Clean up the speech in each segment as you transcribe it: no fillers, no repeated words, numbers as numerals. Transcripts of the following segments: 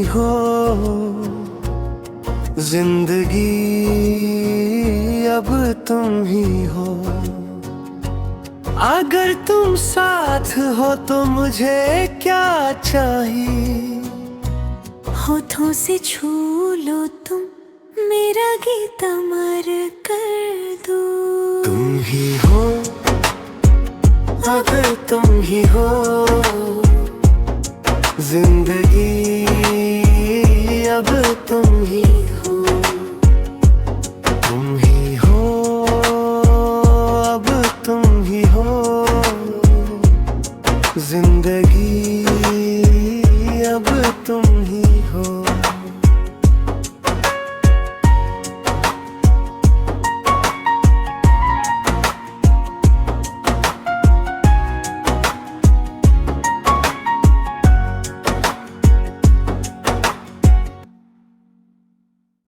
हो, जिंदगी अब तुम ही हो। अगर तुम साथ हो तो मुझे क्या चाहिए। होठों से छू लो तुम, मेरा गीत अमर कर दो। तुम ही हो, अगर तुम ही हो, जिंदगी अब तुम ही हो। तुम ही हो, अब तुम ही हो, जिंदगी अब तुम ही हो।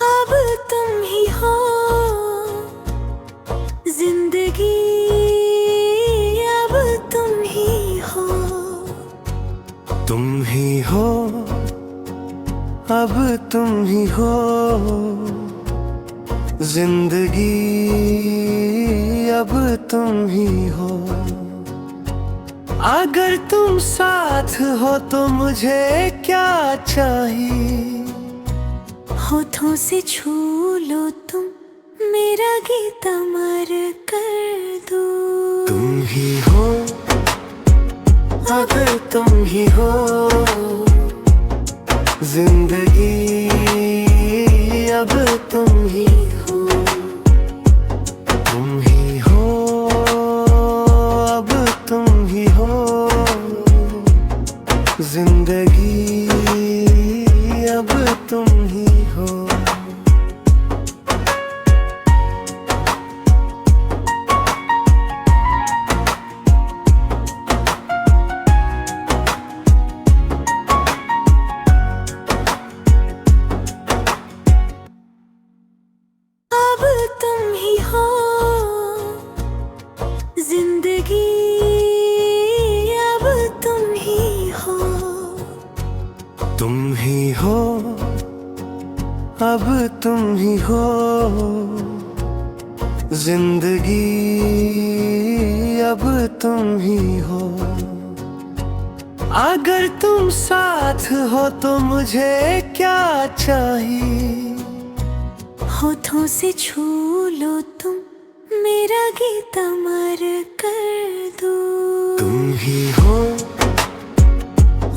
अब तुम ही हो, जिंदगी अब तुम ही हो। तुम ही हो, अब तुम ही हो, जिंदगी अब तुम ही हो। अगर तुम साथ हो तो मुझे क्या चाहिए। होठों से छू लो तुम, मेरा गीत अमर कर दो। तुम ही हो, अगर तुम ही हो, जिंदगी अब तुम ही हो। तुम ही हो, अब तुम ही हो, जिंदगी अब तुम ही हो। अब तुम ही हो, जिंदगी अब तुम ही हो। तुम ही हो, अब तुम ही हो, जिंदगी अब तुम ही हो। अगर तुम साथ हो तो मुझे क्या चाहिए। होठों से छू लो तुम, मेरा गीत अमर कर दो। तुम ही हो,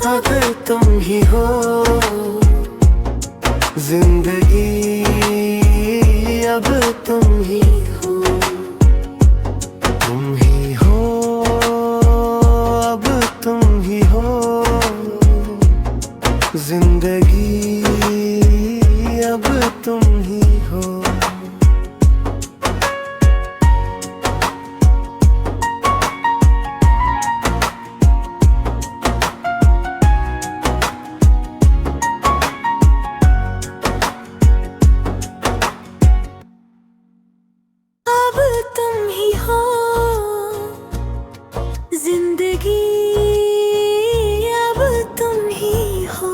अगर तुम ही हो, जिंदगी अब तुम ही हो। तुम ही हो, अब तुम ही हो, जिंदगी अब तुम ही हो। अब तुम ही हो, जिंदगी अब तुम ही हो।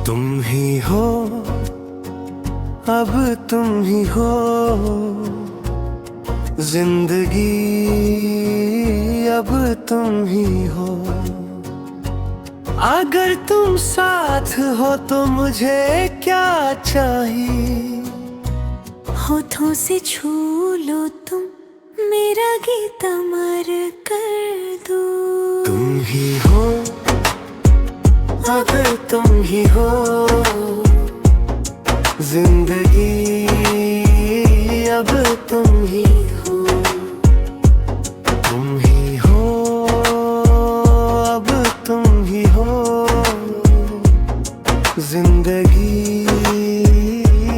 तुम ही हो, अब तुम ही हो, जिंदगी अब तुम ही हो। अगर तुम साथ हो तो मुझे क्या चाहिए। होठों से छू लो तुम, मेरा गीत अमर कर दो। तुम ही हो, अगर तुम ही हो, जिंदगी अब तुम ही हो। तुम ही हो, अब तुम ही हो, जिंदगी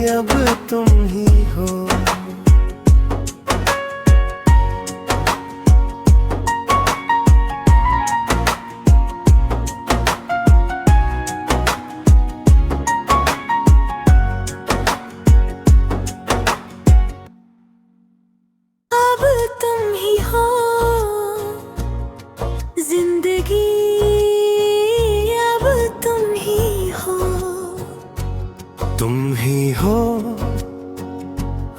अब तुम ही हो। अब तुम ही हो, जिंदगी अब तुम ही तुम ही हो,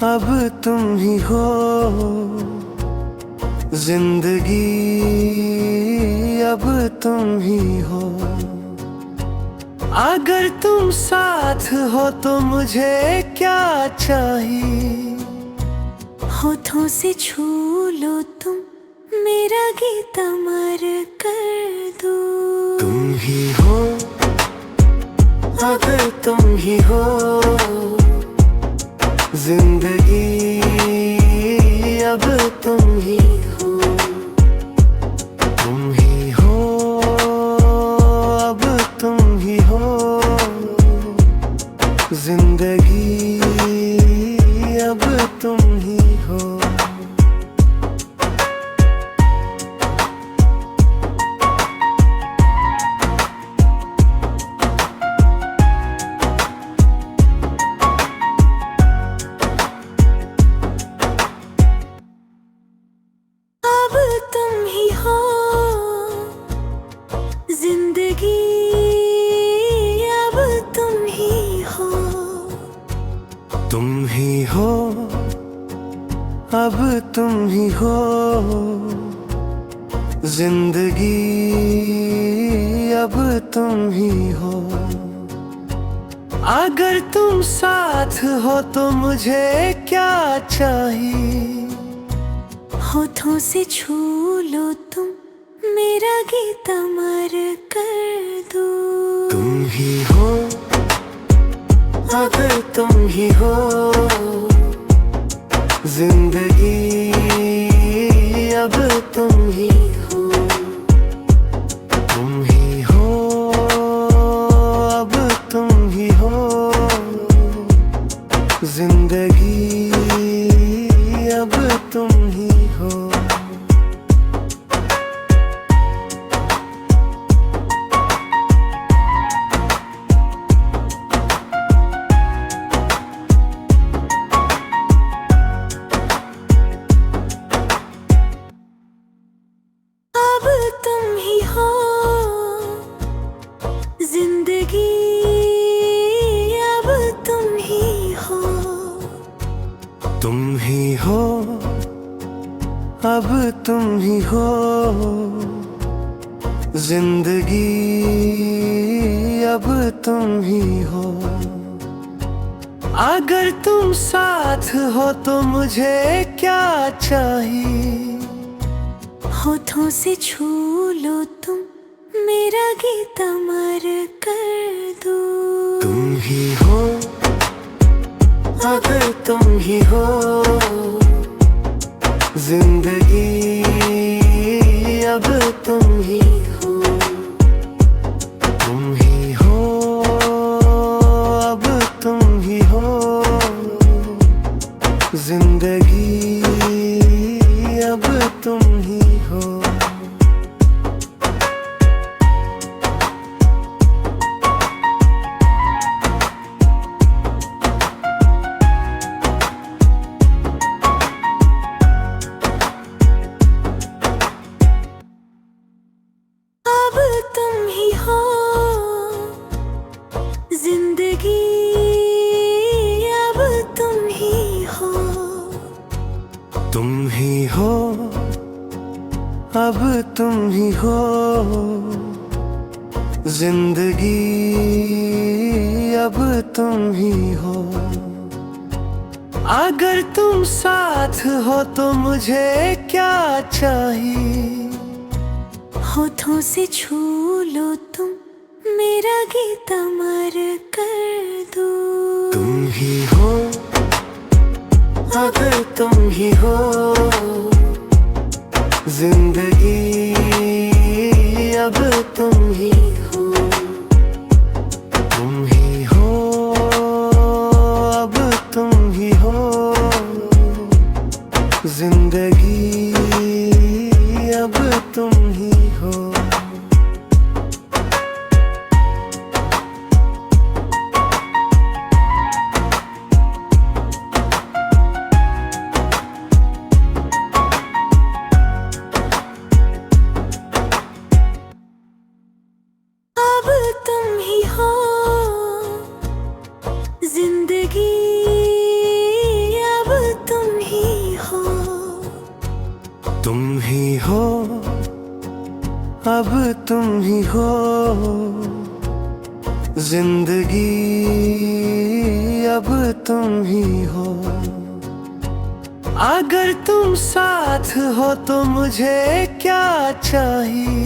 अब तुम ही हो जिंदगी, अब तुम ही हो। अगर तुम साथ हो तो मुझे क्या चाहिए। होठों से छू लो तुम, मेरा गीत अमर कर दो। तुम ही हो, अगर तुम ही हो जिंदगी, अब तुम ही हो। तुम ही हो, अब तुम ही हो जिंदगी, अब तुम ही हो। अब तुम ही हो जिंदगी, अब तुम ही हो। तुम ही हो, अब तुम ही हो जिंदगी, अब तुम ही हो। अगर तुम साथ हो तो मुझे क्या चाहिए। होठों से छू लो तुम, मेरा गीत अमर कर दो। तुम ही हो, अगर तुम ही हो जिंदगी, अब तुम ही हो। तुम ही हो, अब तुम ही हो जिंदगी, अब तुम ही हो। अब तुम ही हो जिंदगी, अब तुम ही हो। तुम ही हो, अब तुम ही हो जिंदगी, अब तुम ही हो। अगर तुम साथ हो तो मुझे क्या चाहिए। होठों से छू लो तुम, मेरा गीत अमर कर दो। तुम ही हो, अगर तुम ही हो जिंदगी, अब तुम ही हो। तुम ही हो, अब तुम ही हो जिंदगी, अब तुम ही हो। अब तुम ही हो जिंदगी, अब तुम ही हो। तुम ही हो, अब तुम ही हो जिंदगी, अब तुम ही हो। अगर तुम साथ हो तो मुझे क्या चाहिए। होठों से छू लो तुम, मेरा गीत अमर कर दो। तुम ही हो, अगर तुम ही हो जिंदगी, अब तुम ही हो। तुम ही हो, अब तुम ही हो जिंदगी, अब तुम ही हो। तुम ही हो, अब तुम ही हो जिंदगी, अब तुम ही हो। अगर तुम साथ हो तो मुझे क्या चाहिए।